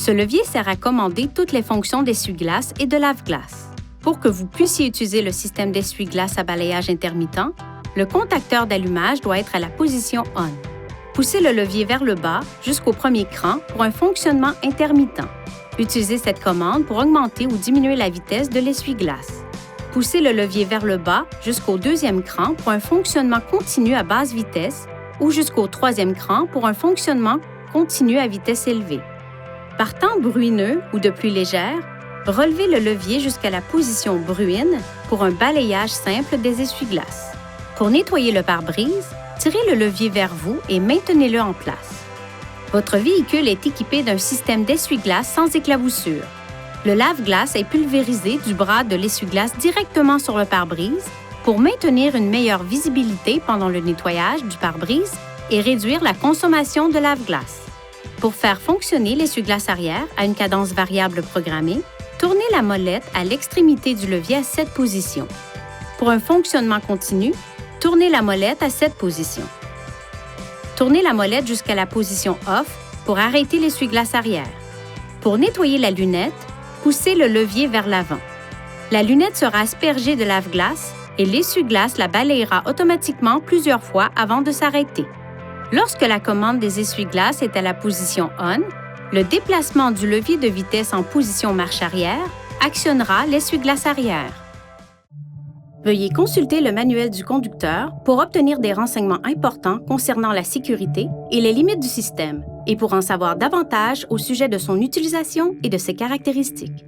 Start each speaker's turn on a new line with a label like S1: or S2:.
S1: Ce levier sert à commander toutes les fonctions d'essuie-glace et de lave-glace. Pour que vous puissiez utiliser le système d'essuie-glace à balayage intermittent, le contacteur d'allumage doit être à la position ON. Poussez le levier vers le bas jusqu'au premier cran pour un fonctionnement intermittent. Utilisez cette commande pour augmenter ou diminuer la vitesse de l'essuie-glace. Poussez le levier vers le bas jusqu'au deuxième cran pour un fonctionnement continu à basse vitesse ou jusqu'au troisième cran pour un fonctionnement continu à vitesse élevée. Par temps bruineux ou de pluie légère, relevez le levier jusqu'à la position bruine pour un balayage simple des essuie-glaces. Pour nettoyer le pare-brise, tirez le levier vers vous et maintenez-le en place. Votre véhicule est équipé d'un système d'essuie-glace sans éclaboussure. Le lave-glace est pulvérisé du bras de l'essuie-glace directement sur le pare-brise pour maintenir une meilleure visibilité pendant le nettoyage du pare-brise et réduire la consommation de lave-glace. Pour faire fonctionner l'essuie-glace arrière à une cadence variable programmée, tournez la molette à l'extrémité du levier à cette position. Pour un fonctionnement continu, tournez la molette à cette position. Tournez la molette jusqu'à la position OFF pour arrêter l'essuie-glace arrière. Pour nettoyer la lunette, poussez le levier vers l'avant. La lunette sera aspergée de lave-glace et l'essuie-glace la balayera automatiquement plusieurs fois avant de s'arrêter. Lorsque la commande des essuie-glaces est à la position ON, le déplacement du levier de vitesse en position marche arrière actionnera l'essuie-glace arrière. Veuillez consulter le manuel du conducteur pour obtenir des renseignements importants concernant la sécurité et les limites du système et pour en savoir davantage au sujet de son utilisation et de ses caractéristiques.